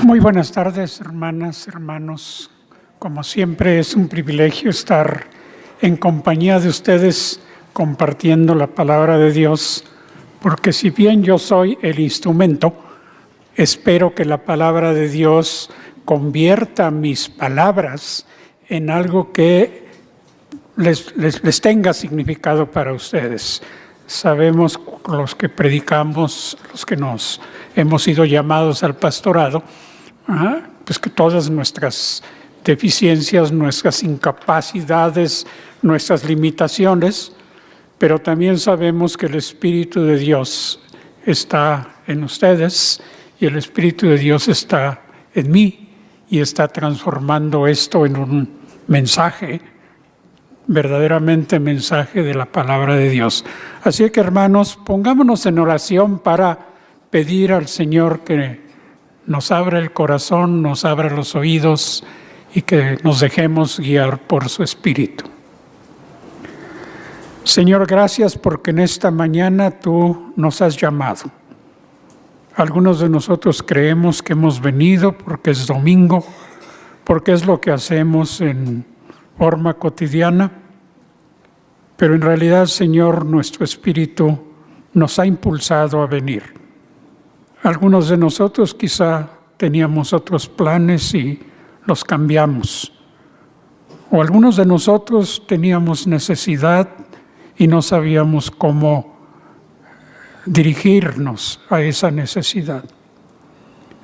Muy buenas tardes, hermanas, hermanos. Como siempre, es un privilegio estar en compañía de ustedes compartiendo la palabra de Dios, porque si bien yo soy el instrumento, espero que la palabra de Dios convierta mis palabras en algo que les tenga significado para ustedes. Sabemos, los que predicamos, los que nos hemos sido llamados al pastorado, pues que todas nuestras deficiencias, nuestras incapacidades, nuestras limitaciones, pero también sabemos que el Espíritu de Dios está en ustedes y el Espíritu de Dios está en mí y está transformando esto en un mensaje, verdaderamente mensaje de la palabra de Dios. Así que, hermanos, pongámonos en oración para pedir al Señor que nos abra el corazón, nos abra los oídos y que nos dejemos guiar por su Espíritu. Señor, gracias porque en esta mañana tú nos has llamado. Algunos de nosotros creemos que hemos venido porque es domingo, porque es lo que hacemos en forma cotidiana, pero en realidad, Señor, nuestro Espíritu nos ha impulsado a venir. Algunos de nosotros quizá teníamos otros planes y los cambiamos. O algunos de nosotros teníamos necesidad y no sabíamos cómo dirigirnos a esa necesidad.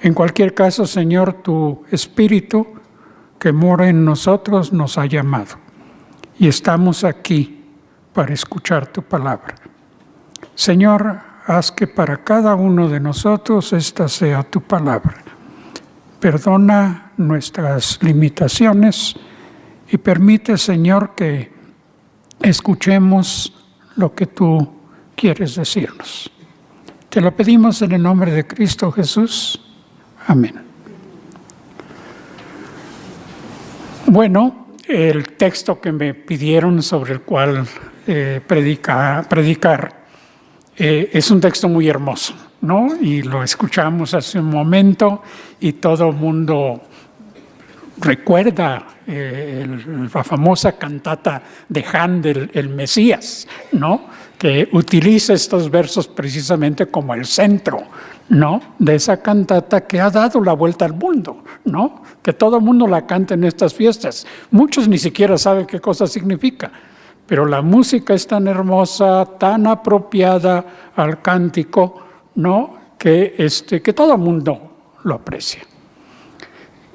En cualquier caso, Señor, tu Espíritu que mora en nosotros nos ha llamado y estamos aquí para escuchar tu palabra. Señor, haz que para cada uno de nosotros esta sea tu palabra. Perdona nuestras limitaciones y permite, Señor, que escuchemos lo que tú quieres decirnos. Te lo pedimos en el nombre de Cristo Jesús. Amén. Bueno, el texto que me pidieron sobre el cual predicar es un texto muy hermoso, ¿no? Y lo escuchamos hace un momento y todo el mundo recuerda la famosa cantata de Händel, el Mesías, ¿no? Que utiliza estos versos precisamente como el centro, ¿no? De esa cantata que ha dado la vuelta al mundo, ¿no? Que todo el mundo la canta en estas fiestas. Muchos ni siquiera saben qué cosa significa. Pero la música es tan hermosa, tan apropiada al cántico, ¿no? Que todo el mundo lo aprecia.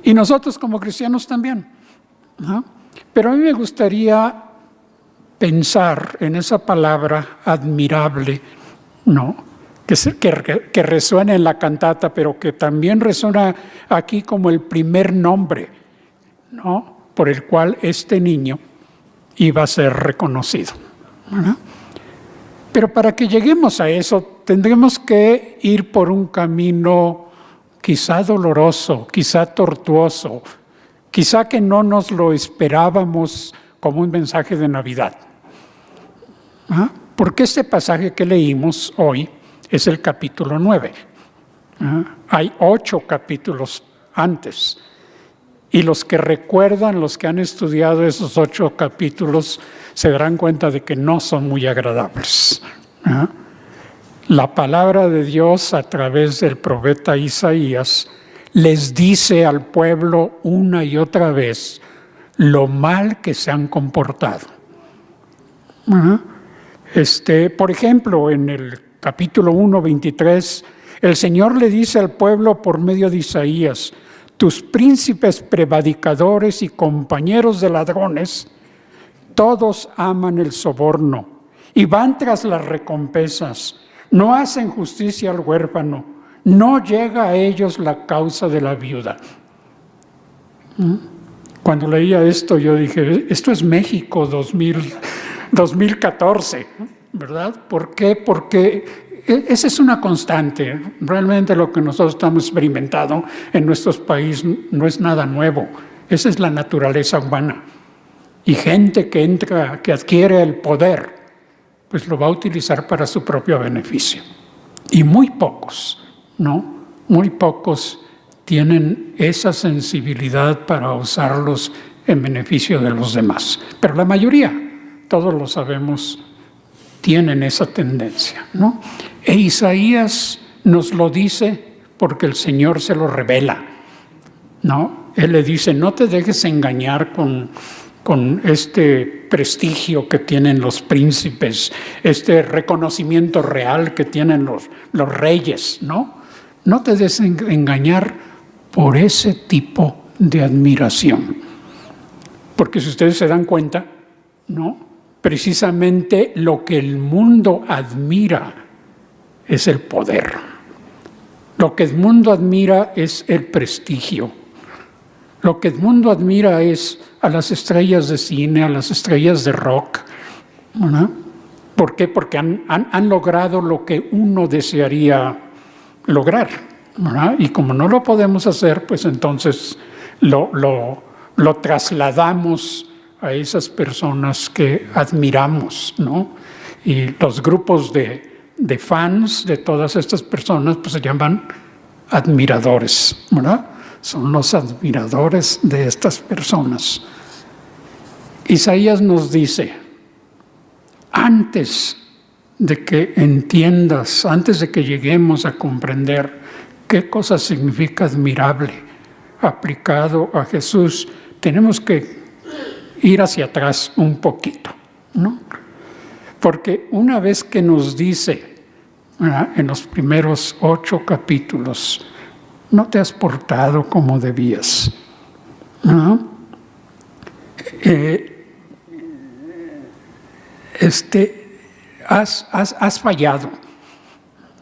Y nosotros como cristianos también, ¿no? Pero a mí me gustaría pensar en esa palabra admirable, ¿no? Que resuena en la cantata, pero que también resuena aquí como el primer nombre, ¿no? Por el cual este niño iba a ser reconocido, ¿verdad? Pero para que lleguemos a eso, tendremos que ir por un camino quizá doloroso, quizá tortuoso, quizá que no nos lo esperábamos como un mensaje de Navidad. ¿Ah? Porque este pasaje que leímos hoy es el capítulo 9. ¿Ah? Hay 8 capítulos antes. Y los que recuerdan, los que han estudiado esos 8 capítulos, se darán cuenta de que no son muy agradables. ¿Ah? La palabra de Dios a través del profeta Isaías les dice al pueblo una y otra vez lo mal que se han comportado. ¿Ah? Por ejemplo, en el capítulo 1, 23, el Señor le dice al pueblo por medio de Isaías: tus príncipes prevaricadores y compañeros de ladrones, todos aman el soborno y van tras las recompensas. No hacen justicia al huérfano, no llega a ellos la causa de la viuda. Cuando leía esto yo dije, esto es México 2014, ¿verdad? ¿Por qué? Porque esa es una constante. Realmente lo que nosotros estamos experimentando en nuestros países no es nada nuevo. Esa es la naturaleza humana. Y gente que entra, que adquiere el poder, pues lo va a utilizar para su propio beneficio. Y muy pocos, ¿no? Muy pocos tienen esa sensibilidad para usarlos en beneficio de los demás. Pero la mayoría, todos lo sabemos, tienen esa tendencia, ¿no? E Isaías nos lo dice porque el Señor se lo revela, ¿no? Él le dice, no te dejes engañar con este prestigio que tienen los príncipes, este reconocimiento real que tienen los reyes, ¿no? No te dejes engañar por ese tipo de admiración. Porque si ustedes se dan cuenta, ¿no? Precisamente lo que el mundo admira es el poder. Lo que el mundo admira es el prestigio. Lo que el mundo admira es a las estrellas de cine, a las estrellas de rock, ¿no? ¿Por qué? Porque han logrado lo que uno desearía lograr, ¿verdad? Y como no lo podemos hacer, pues entonces lo trasladamos a esas personas que admiramos, ¿no? Y los grupos de fans de todas estas personas pues se llaman admiradores, ¿verdad? Son los admiradores de estas personas. Isaías nos dice, antes de que entiendas, antes de que lleguemos a comprender qué cosa significa admirable aplicado a Jesús, tenemos que ir hacia atrás un poquito, ¿no? Porque una vez que nos dice, ¿verdad?, en los primeros 8 capítulos, no te has portado como debías, ¿no? Has fallado,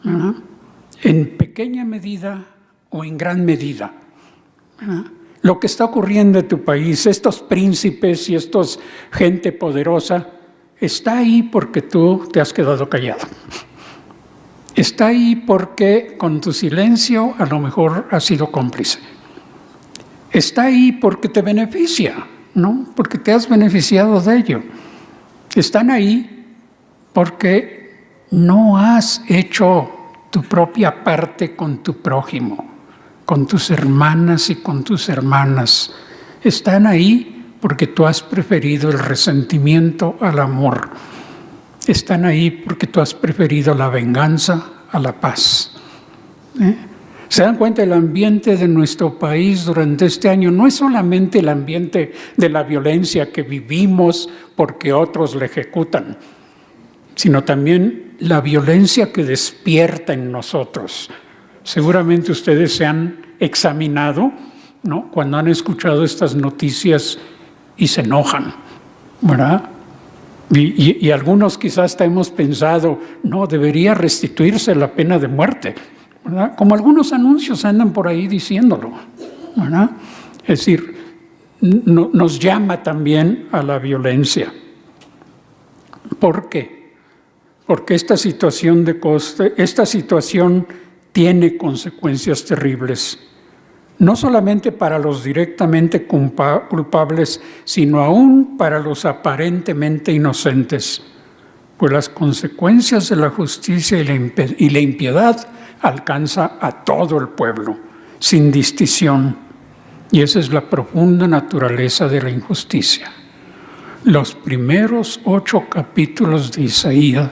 ¿verdad?, en pequeña medida o en gran medida, ¿verdad? Lo que está ocurriendo en tu país, estos príncipes y estos gente poderosa, está ahí porque tú te has quedado callado. Está ahí porque con tu silencio a lo mejor has sido cómplice. Está ahí porque te beneficia, ¿no? Porque te has beneficiado de ello. Están ahí porque no has hecho tu propia parte con tu prójimo, con tus hermanas y con tus hermanas. Están ahí porque tú has preferido el resentimiento al amor. Están ahí porque tú has preferido la venganza a la paz. ¿Se dan cuenta? El ambiente de nuestro país durante este año no es solamente el ambiente de la violencia que vivimos porque otros la ejecutan, sino también la violencia que despierta en nosotros. Seguramente ustedes se han examinado, ¿no?, cuando han escuchado estas noticias y se enojan, ¿verdad? Y algunos quizás hasta hemos pensado, no, debería restituirse la pena de muerte, ¿verdad? Como algunos anuncios andan por ahí diciéndolo, ¿verdad? Es decir, nos llama también a la violencia. ¿Por qué? Porque esta situación tiene consecuencias terribles, no solamente para los directamente culpables, sino aún para los aparentemente inocentes, pues las consecuencias de la justicia y la impiedad alcanza a todo el pueblo, sin distinción, y esa es la profunda naturaleza de la injusticia. Los primeros 8 capítulos de Isaías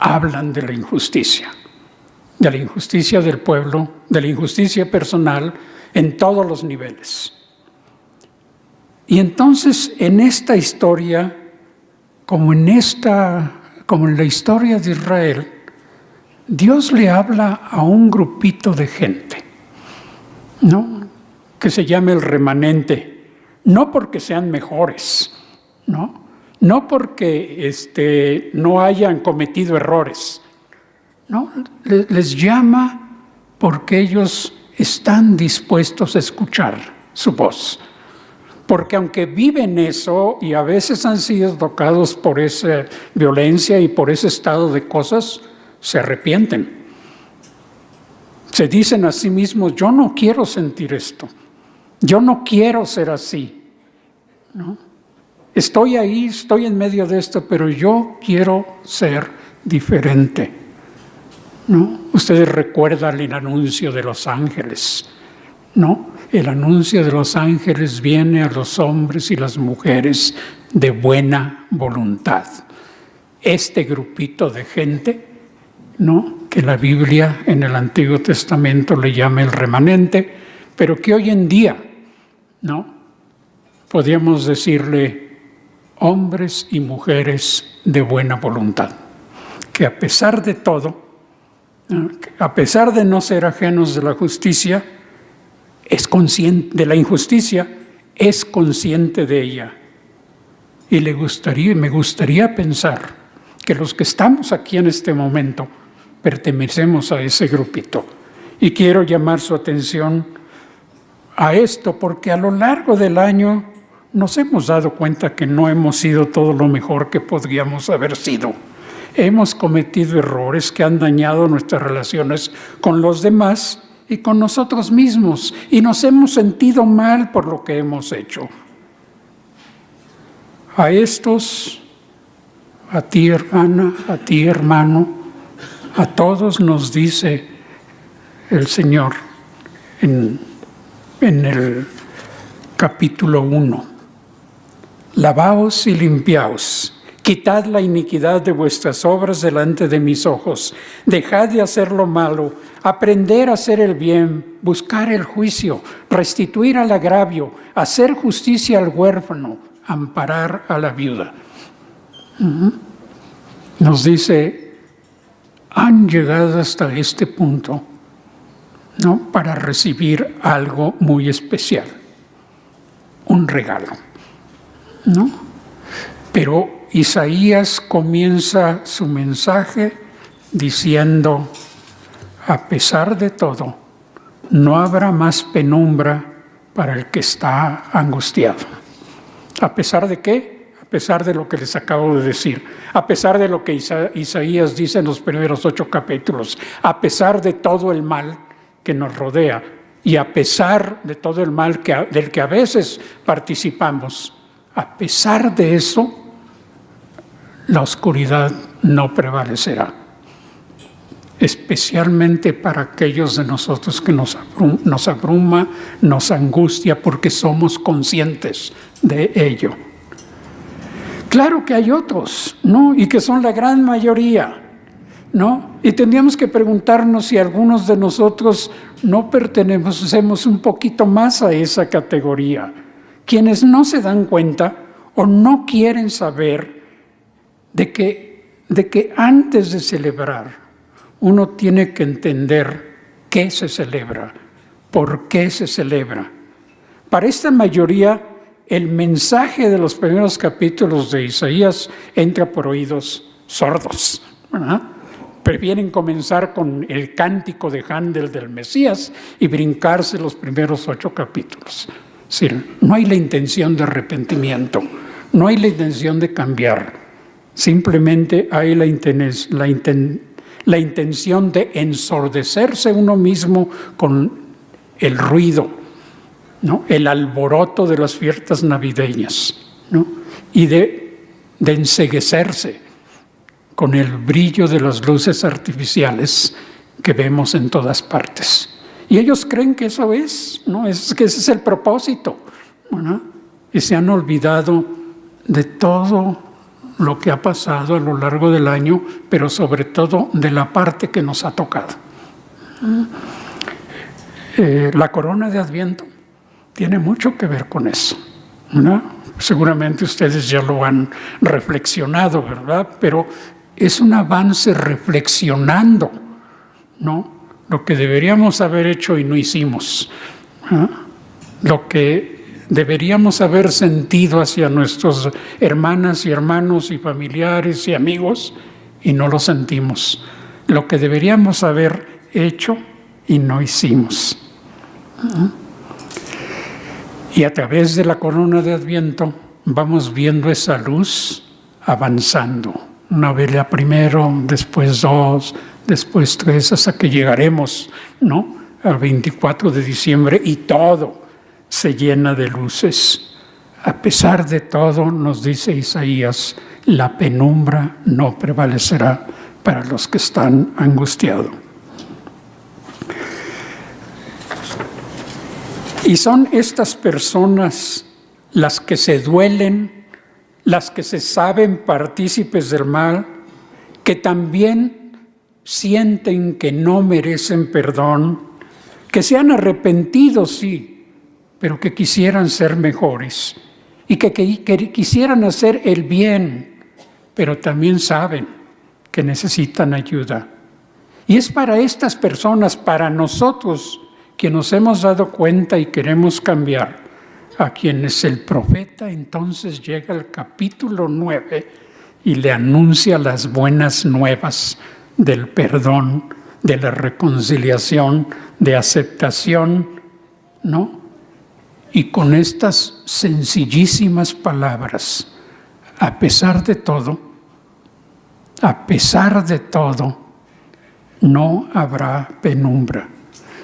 hablan de la injusticia del pueblo, de la injusticia personal en todos los niveles. Y entonces en esta historia, como en la historia de Israel, Dios le habla a un grupito de gente, ¿no?, que se llama el remanente, no porque sean mejores, no porque no hayan cometido errores, ¿no? Les llama porque ellos están dispuestos a escuchar su voz. Porque aunque viven eso y a veces han sido tocados por esa violencia y por ese estado de cosas, se arrepienten. Se dicen a sí mismos, yo no quiero sentir esto. Yo no quiero ser así, ¿no? Estoy ahí, estoy en medio de esto, pero yo quiero ser diferente, ¿no? Ustedes recuerdan el anuncio de los ángeles, ¿no? El anuncio de los ángeles viene a los hombres y las mujeres de buena voluntad. Este grupito de gente, ¿no? Que la Biblia en el Antiguo Testamento le llama el remanente, pero que hoy en día, ¿no? Podríamos decirle hombres y mujeres de buena voluntad, que a pesar de todo, ¿no? A pesar de no ser ajenos de la justicia, es consciente de la injusticia, es consciente de ella. Y me gustaría pensar que los que estamos aquí en este momento pertenecemos a ese grupito. Y quiero llamar su atención a esto porque a lo largo del año nos hemos dado cuenta que no hemos sido todo lo mejor que podríamos haber sido. Hemos cometido errores que han dañado nuestras relaciones con los demás y con nosotros mismos, y nos hemos sentido mal por lo que hemos hecho. A estos, a ti hermana, a ti hermano, a todos nos dice el Señor en el capítulo 1, lavaos y limpiaos. Quitad la iniquidad de vuestras obras delante de mis ojos. Dejad de hacer lo malo, aprender a hacer el bien, buscar el juicio, restituir al agravio, hacer justicia al huérfano, amparar a la viuda. Nos dice, han llegado hasta este punto, ¿no? Para recibir algo muy especial, un regalo, ¿no? Pero Isaías comienza su mensaje diciendo, a pesar de todo, no habrá más penumbra para el que está angustiado. ¿A pesar de qué? A pesar de lo que les acabo de decir, a pesar de lo que Isaías dice en los primeros 8 capítulos, a pesar de todo el mal que nos rodea y a pesar de todo el mal del que a veces participamos, a pesar de eso, la oscuridad no prevalecerá, especialmente para aquellos de nosotros que nos abruma, nos angustia, porque somos conscientes de ello. Claro que hay otros, ¿no? Y que son la gran mayoría, ¿no? Y tendríamos que preguntarnos si algunos de nosotros no pertenecemos un poquito más a esa categoría, quienes no se dan cuenta o no quieren saber de que antes de celebrar uno tiene que entender qué se celebra, por qué se celebra. Para esta mayoría, el mensaje de los primeros capítulos de Isaías entra por oídos sordos, ¿verdad? Prefieren comenzar con el cántico de Handel del Mesías y brincarse los primeros 8 capítulos. Es decir, no hay la intención de arrepentimiento, no hay la intención de cambiar. Simplemente hay la intención de ensordecerse uno mismo con el ruido, ¿no? El alboroto de las fiestas navideñas, ¿no? Y de enceguecerse con el brillo de las luces artificiales que vemos en todas partes. Y ellos creen que eso es, ¿no? Que ese es el propósito, ¿no? Y se han olvidado de todo lo que ha pasado a lo largo del año, pero sobre todo de la parte que nos ha tocado. La corona de Adviento tiene mucho que ver con eso, ¿no? Seguramente ustedes ya lo han reflexionado, ¿verdad? Pero es un avance reflexionando, ¿no? Lo que deberíamos haber hecho y no hicimos, ¿no? Lo que deberíamos haber sentido hacia nuestras hermanas y hermanos y familiares y amigos y no lo sentimos. Lo que deberíamos haber hecho y no hicimos. Y a través de la corona de Adviento vamos viendo esa luz avanzando. Una vela primero, después 2, después 3, hasta que llegaremos, ¿no?, al 24 de diciembre y todo se llena de luces. A pesar de todo, nos dice Isaías, la penumbra no prevalecerá para los que están angustiados. Y son estas personas las que se duelen, las que se saben partícipes del mal, que también sienten que no merecen perdón, que se han arrepentido, sí, pero que quisieran ser mejores y que quisieran hacer el bien, pero también saben que necesitan ayuda. Y es para estas personas, para nosotros, que nos hemos dado cuenta y queremos cambiar, a quienes el profeta entonces llega al capítulo 9 y le anuncia las buenas nuevas del perdón, de la reconciliación, de aceptación, ¿no? Y con estas sencillísimas palabras, a pesar de todo, no habrá penumbra.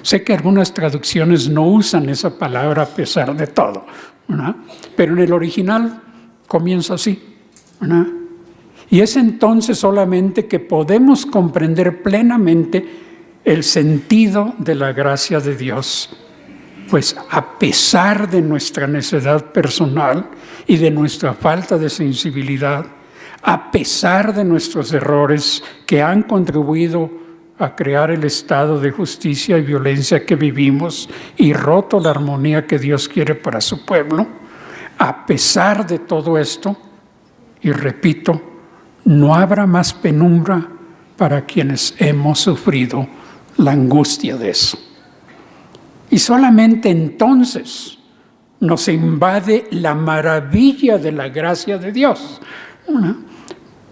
Sé que algunas traducciones no usan esa palabra a pesar de todo, ¿verdad? Pero en el original comienza así, ¿verdad? Y es entonces solamente que podemos comprender plenamente el sentido de la gracia de Dios. Pues a pesar de nuestra necedad personal y de nuestra falta de sensibilidad, a pesar de nuestros errores que han contribuido a crear el estado de justicia y violencia que vivimos y roto la armonía que Dios quiere para su pueblo, a pesar de todo esto, y repito, no habrá más penumbra para quienes hemos sufrido la angustia de eso. Y solamente entonces nos invade la maravilla de la gracia de Dios, ¿no?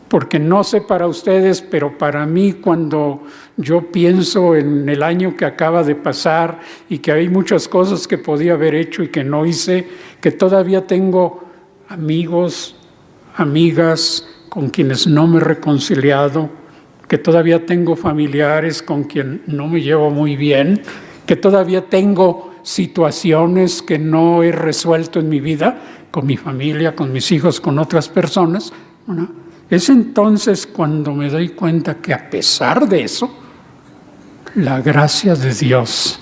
Porque no sé para ustedes, pero para mí, cuando yo pienso en el año que acaba de pasar y que hay muchas cosas que podía haber hecho y que no hice, que todavía tengo amigos, amigas con quienes no me he reconciliado, que todavía tengo familiares con quien no me llevo muy bien, que todavía tengo situaciones que no he resuelto en mi vida, con mi familia, con mis hijos, con otras personas, ¿no? Es entonces cuando me doy cuenta que a pesar de eso, la gracia de Dios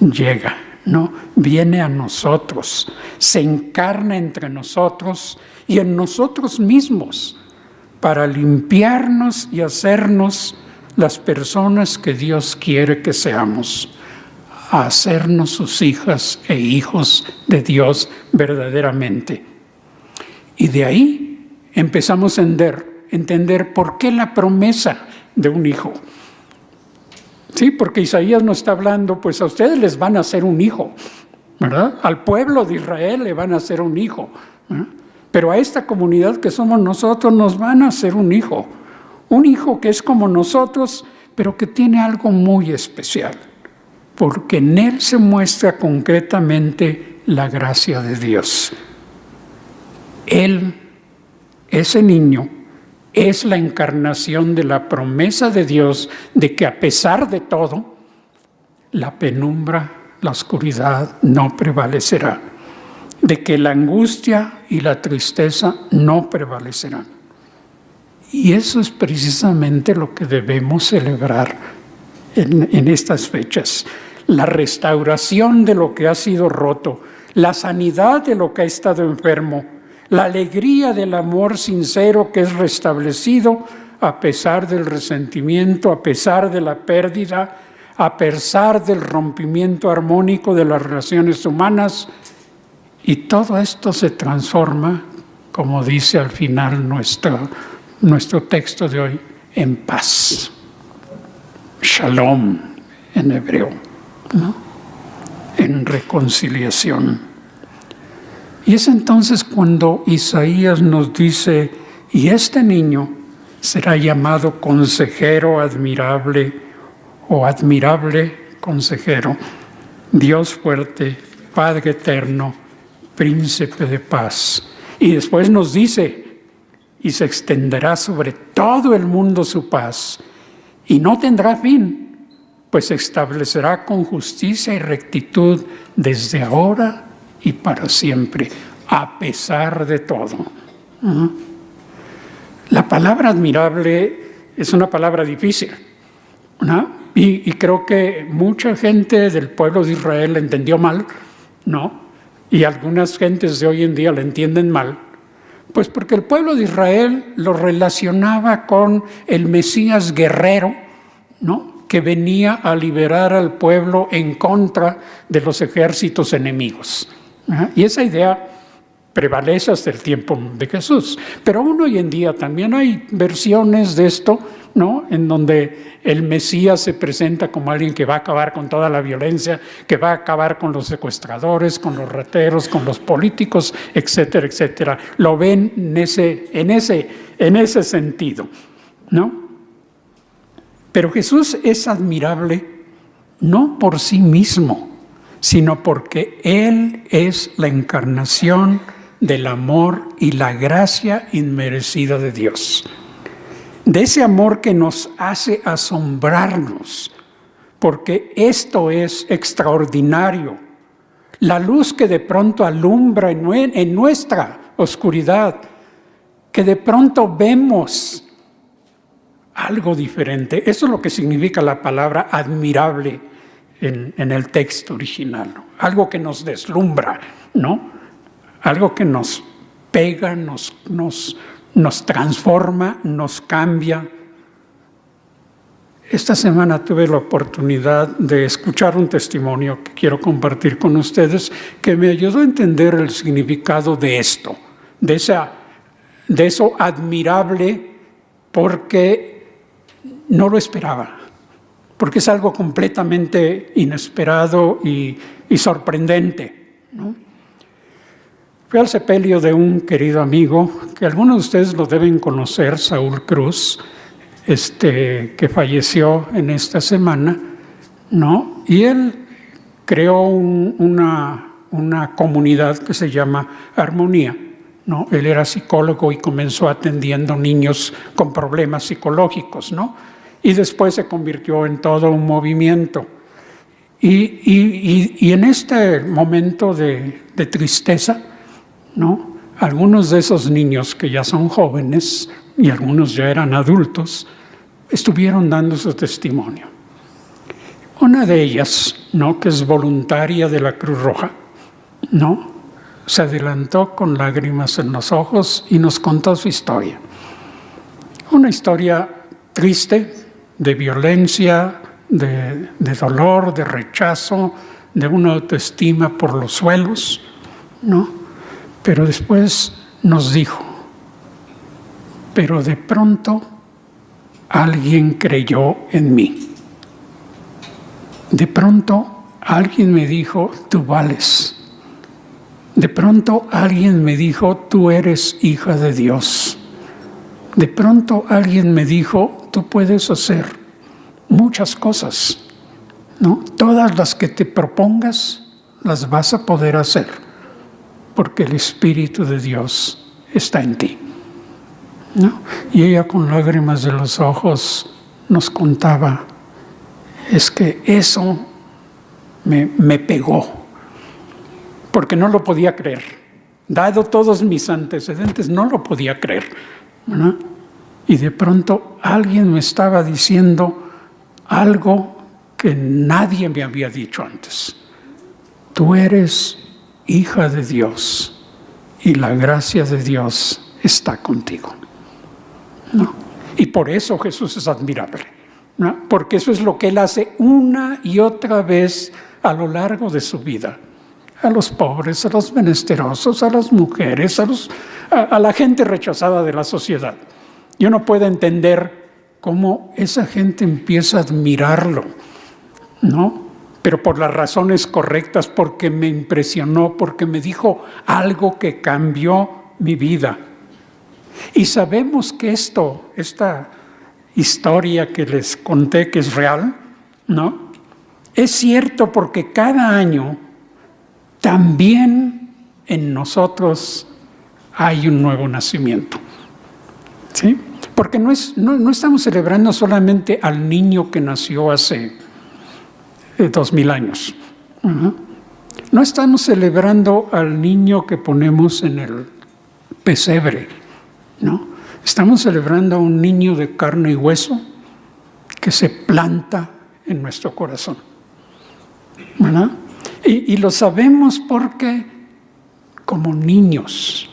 llega, ¿no? Viene a nosotros, se encarna entre nosotros y en nosotros mismos para limpiarnos y hacernos las personas que Dios quiere que seamos, a hacernos sus hijas e hijos de Dios verdaderamente. Y de ahí empezamos a entender por qué la promesa de un hijo. Sí, porque Isaías nos está hablando, pues a ustedes les van a hacer un hijo, ¿verdad? Al pueblo de Israel le van a hacer un hijo, ¿verdad? Pero a esta comunidad que somos nosotros nos van a hacer un hijo que es como nosotros, pero que tiene algo muy especial, porque en él se muestra concretamente la gracia de Dios. Él, ese niño, es la encarnación de la promesa de Dios de que a pesar de todo, la penumbra, la oscuridad no prevalecerá, de que la angustia y la tristeza no prevalecerán. Y eso es precisamente lo que debemos celebrar en estas fechas. La restauración de lo que ha sido roto, la sanidad de lo que ha estado enfermo, la alegría del amor sincero que es restablecido a pesar del resentimiento, a pesar de la pérdida, a pesar del rompimiento armónico de las relaciones humanas. Y todo esto se transforma, como dice al final nuestro texto de hoy, en paz. Shalom en hebreo, ¿no? En reconciliación. Y es entonces cuando Isaías nos dice, y este niño será llamado consejero admirable o admirable consejero, Dios fuerte, Padre eterno, príncipe de paz. Y después nos dice, y se extenderá sobre todo el mundo su paz, y no tendrá fin, pues se establecerá con justicia y rectitud desde ahora y para siempre, a pesar de todo. La palabra admirable es una palabra difícil, ¿no? Y creo que mucha gente del pueblo de Israel la entendió mal, ¿no? Y algunas gentes de hoy en día lo entienden mal, pues porque el pueblo de Israel lo relacionaba con el Mesías guerrero, ¿no?, que venía a liberar al pueblo en contra de los ejércitos enemigos. Y esa idea prevalece hasta el tiempo de Jesús. Pero aún hoy en día también hay versiones de esto, ¿no?, en donde el Mesías se presenta como alguien que va a acabar con toda la violencia, que va a acabar con los secuestradores, con los rateros, con los políticos, etcétera, etcétera. Lo ven en ese sentido, ¿no? Pero Jesús es admirable no por sí mismo, sino porque Él es la encarnación del amor y la gracia inmerecida de Dios. De ese amor que nos hace asombrarnos, porque esto es extraordinario. La luz que de pronto alumbra en nuestra oscuridad, que de pronto vemos algo diferente. Eso es lo que significa la palabra admirable en el texto original, ¿no? Algo que nos deslumbra, ¿no? Algo que nos pega, nos transforma, nos cambia. Esta semana tuve la oportunidad de escuchar un testimonio que quiero compartir con ustedes, que me ayudó a entender el significado de esto, de eso admirable, porque no lo esperaba, porque es algo completamente inesperado y sorprendente, ¿no? Fui al sepelio de un querido amigo, que algunos de ustedes lo deben conocer, Saúl Cruz, que falleció en esta semana, ¿no? Y él creó una comunidad que se llama Armonía, ¿no? Él era psicólogo y comenzó atendiendo niños con problemas psicológicos, ¿no? Y después se convirtió en todo un movimiento. Y en este momento de tristeza, ¿no?, algunos de esos niños que ya son jóvenes y algunos ya eran adultos, estuvieron dando su testimonio. Una de ellas, ¿no?, que es voluntaria de la Cruz Roja, ¿no?, se adelantó con lágrimas en los ojos y nos contó su historia. Una historia triste, de violencia, de dolor, de rechazo, de una autoestima por los suelos, ¿no? Pero después nos dijo, pero de pronto alguien creyó en mí. De pronto alguien me dijo, tú vales. De pronto alguien me dijo, tú eres hija de Dios. De pronto alguien me dijo, tú puedes hacer muchas cosas, ¿no? Todas las que te propongas las vas a poder hacer, porque el Espíritu de Dios está en ti, ¿no? Y ella con lágrimas de los ojos nos contaba, es que eso me pegó, porque no lo podía creer. Dado todos mis antecedentes, no lo podía creer, ¿no? Y de pronto alguien me estaba diciendo algo que nadie me había dicho antes. Tú eres hija de Dios y la gracia de Dios está contigo, ¿no? Y por eso Jesús es admirable, ¿no? Porque eso es lo que Él hace una y otra vez a lo largo de su vida. A los pobres, a los menesterosos, a las mujeres, a la gente rechazada de la sociedad. Yo no puedo entender cómo esa gente empieza a admirarlo, ¿no? Pero por las razones correctas, porque me impresionó, porque me dijo algo que cambió mi vida. Y sabemos que esta historia que les conté que es real, ¿no?, es cierto, porque cada año también en nosotros hay un nuevo nacimiento, ¿sí? Porque no estamos celebrando solamente al niño que nació hace 2000 años. No estamos celebrando al niño que ponemos en el pesebre, ¿no? Estamos celebrando a un niño de carne y hueso que se planta en nuestro corazón, ¿verdad? Y lo sabemos porque como niños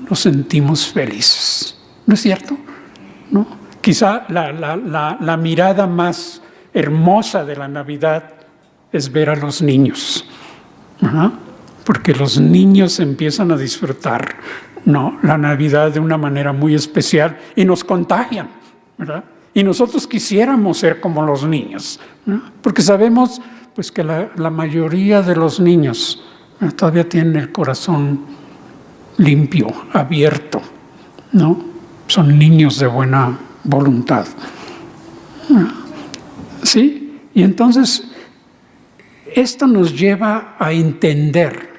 nos sentimos felices, ¿no es cierto? ¿No? Quizá la mirada más hermosa de la Navidad es ver a los niños, ¿no? Porque los niños empiezan a disfrutar, ¿no?, la Navidad de una manera muy especial y nos contagian, ¿verdad? Y nosotros quisiéramos ser como los niños, ¿no? Porque sabemos pues que la mayoría de los niños todavía tienen el corazón limpio, abierto, ¿no? Son niños de buena voluntad. ¿Sí? Y entonces esto nos lleva a entender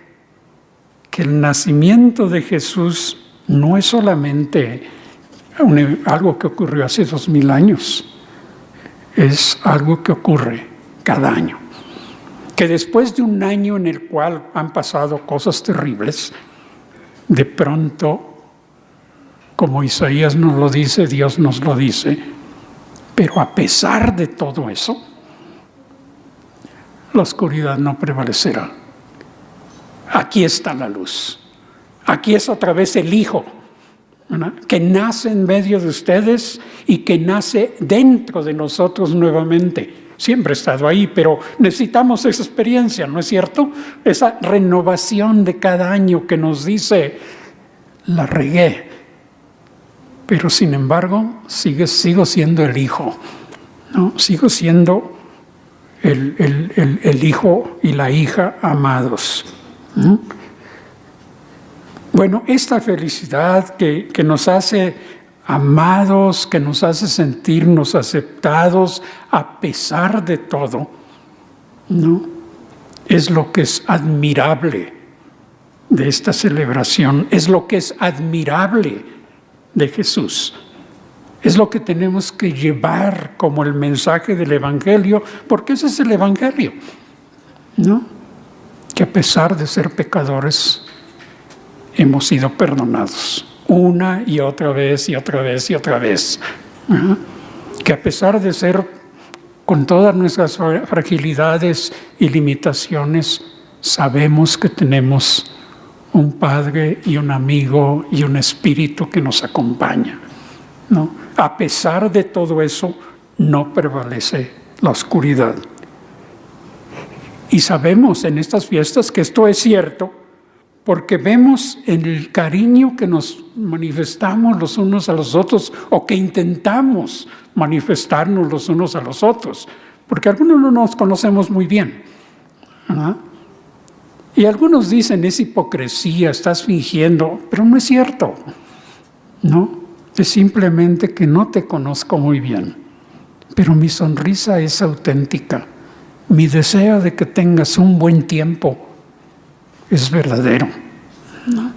que el nacimiento de Jesús no es solamente algo que ocurrió hace 2000 años, es algo que ocurre cada año. Que después de un año en el cual han pasado cosas terribles, de pronto, como Isaías nos lo dice, Dios nos lo dice, pero a pesar de todo eso, la oscuridad no prevalecerá. Aquí está la luz. Aquí es otra vez el Hijo, ¿verdad?, que nace en medio de ustedes y que nace dentro de nosotros nuevamente. Siempre ha estado ahí, pero necesitamos esa experiencia, ¿no es cierto? Esa renovación de cada año que nos dice, la regué, pero sin embargo sigo siendo el Hijo, ¿no? Sigo siendo el hijo y la hija amados. Bueno, esta felicidad que nos hace amados, que nos hace sentirnos aceptados a pesar de todo, ¿no?, es lo que es admirable de esta celebración, es lo que es admirable de Jesús. Es lo que tenemos que llevar como el mensaje del Evangelio, porque ese es el Evangelio, ¿no? Que a pesar de ser pecadores, hemos sido perdonados una y otra vez y otra vez y otra vez. Que a pesar de ser con todas nuestras fragilidades y limitaciones, sabemos que tenemos un Padre y un amigo y un Espíritu que nos acompaña, ¿no? A pesar de todo eso, no prevalece la oscuridad. Y sabemos en estas fiestas que esto es cierto, porque vemos en el cariño que nos manifestamos los unos a los otros, o que intentamos manifestarnos los unos a los otros, porque algunos no nos conocemos muy bien, ¿verdad? Y algunos dicen, es hipocresía, estás fingiendo, pero no es cierto, ¿no? Es simplemente que no te conozco muy bien, pero mi sonrisa es auténtica. Mi deseo de que tengas un buen tiempo es verdadero, ¿no?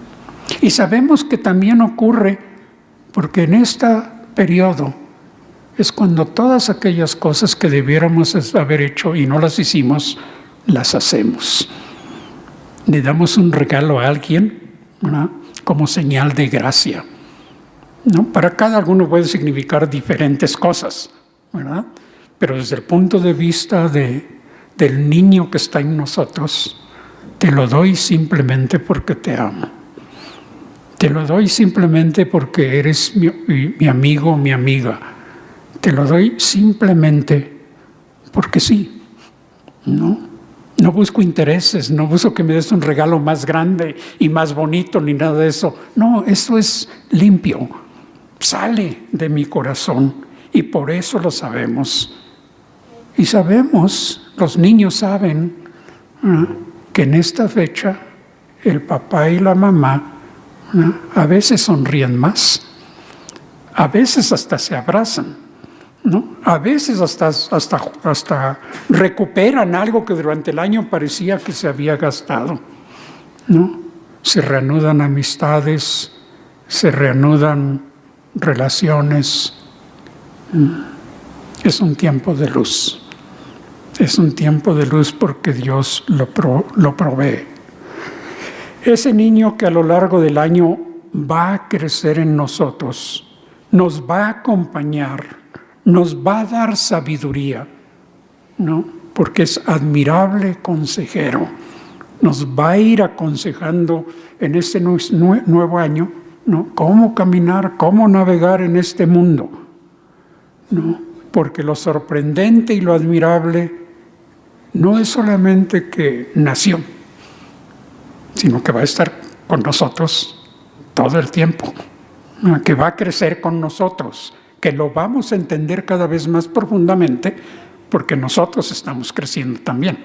Y sabemos que también ocurre porque en este periodo es cuando todas aquellas cosas que debiéramos haber hecho y no las hicimos, las hacemos. Le damos un regalo a alguien, ¿verdad?, como señal de gracia, ¿no? Para cada uno puede significar diferentes cosas, ¿verdad? Pero desde el punto de vista del niño que está en nosotros, te lo doy simplemente porque te amo. Te lo doy simplemente porque eres mi amigo, mi amiga. Te lo doy simplemente porque sí, ¿no? No busco intereses, no busco que me des un regalo más grande y más bonito, ni nada de eso. No, eso es limpio, sale de mi corazón y por eso lo sabemos. Y sabemos, los niños saben, que en esta fecha el papá y la mamá a veces sonríen más, a veces hasta se abrazan, ¿no? A veces hasta recuperan algo que durante el año parecía que se había gastado, ¿no? Se reanudan amistades, se reanudan relaciones. Es un tiempo de luz. Es un tiempo de luz porque Dios lo provee. Ese niño que a lo largo del año va a crecer en nosotros, nos va a acompañar, nos va a dar sabiduría, ¿no? Porque es admirable consejero, nos va a ir aconsejando en este nuevo año, ¿no? Cómo caminar, cómo navegar en este mundo, ¿no? Porque lo sorprendente y lo admirable no es solamente que nació, sino que va a estar con nosotros todo el tiempo, ¿no? Que va a crecer con nosotros, que lo vamos a entender cada vez más profundamente porque nosotros estamos creciendo también,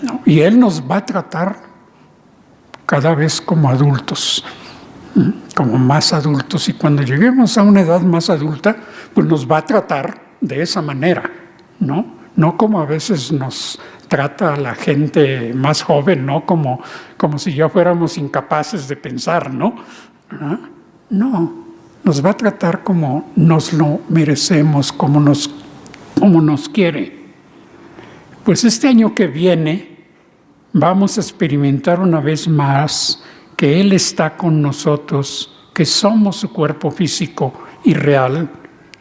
¿no? Y Él nos va a tratar cada vez como adultos, como más adultos, y cuando lleguemos a una edad más adulta, pues nos va a tratar de esa manera, ¿no? No como a veces nos trata a la gente más joven, ¿no? Como si ya fuéramos incapaces de pensar, ¿no? ¿Ah? No, nos va a tratar como nos lo merecemos, como nos quiere. Pues este año que viene vamos a experimentar una vez más que Él está con nosotros, que somos su cuerpo físico y real,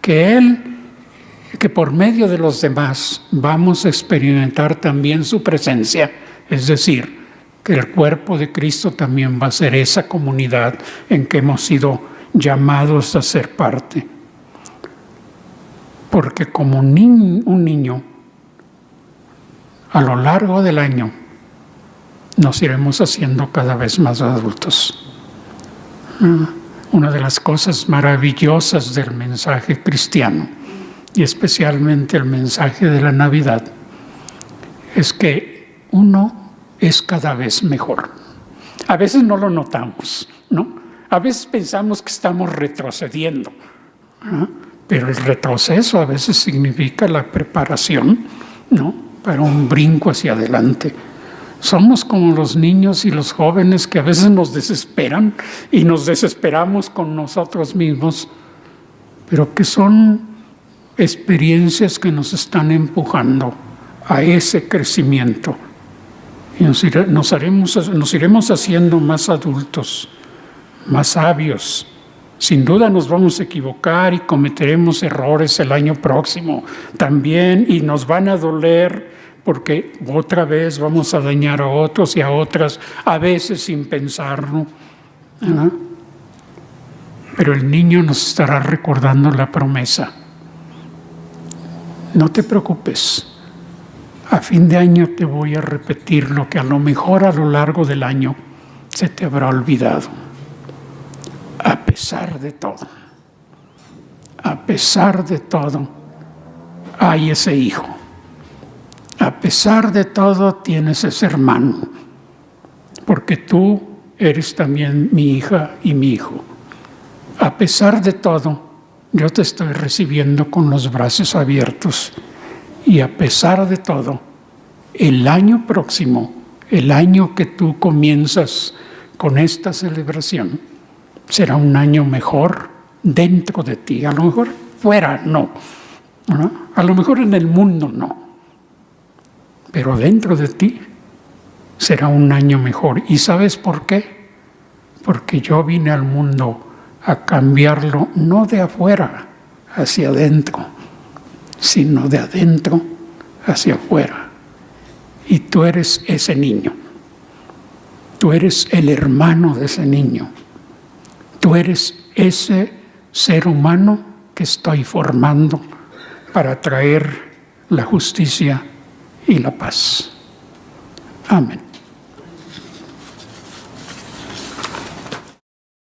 que por medio de los demás vamos a experimentar también su presencia, es decir, que el cuerpo de Cristo también va a ser esa comunidad en que hemos sido llamados a ser parte. Porque como un niño, a lo largo del año, nos iremos haciendo cada vez más adultos. Una de las cosas maravillosas del mensaje cristiano, y especialmente el mensaje de la Navidad, es que uno es cada vez mejor. A veces no lo notamos, ¿no? A veces pensamos que estamos retrocediendo, ¿no? Pero el retroceso a veces significa la preparación, ¿no? Para un brinco hacia adelante. Somos como los niños y los jóvenes que a veces nos desesperan y nos desesperamos con nosotros mismos, pero que son experiencias que nos están empujando a ese crecimiento. Y nos iremos haciendo más adultos, más sabios. Sin duda nos vamos a equivocar y cometeremos errores el año próximo también, y nos van a doler porque otra vez vamos a dañar a otros y a otras, a veces sin pensarlo, ¿verdad? Pero el niño nos estará recordando la promesa. No te preocupes, a fin de año te voy a repetir lo que a lo mejor a lo largo del año se te habrá olvidado. A pesar de todo, hay ese hijo. A pesar de todo, tienes ese hermano, porque tú eres también mi hija y mi hijo. A pesar de todo, yo te estoy recibiendo con los brazos abiertos, y a pesar de todo, el año próximo, el año que tú comienzas con esta celebración, será un año mejor dentro de ti. A lo mejor fuera no, ¿no? A lo mejor en el mundo no, pero dentro de ti será un año mejor. ¿Y sabes por qué? Porque yo vine al mundo a cambiarlo, no de afuera hacia adentro, sino de adentro hacia afuera. Y tú eres ese niño. Tú eres el hermano de ese niño. Tú eres ese ser humano que estoy formando para traer la justicia y la paz. Amén.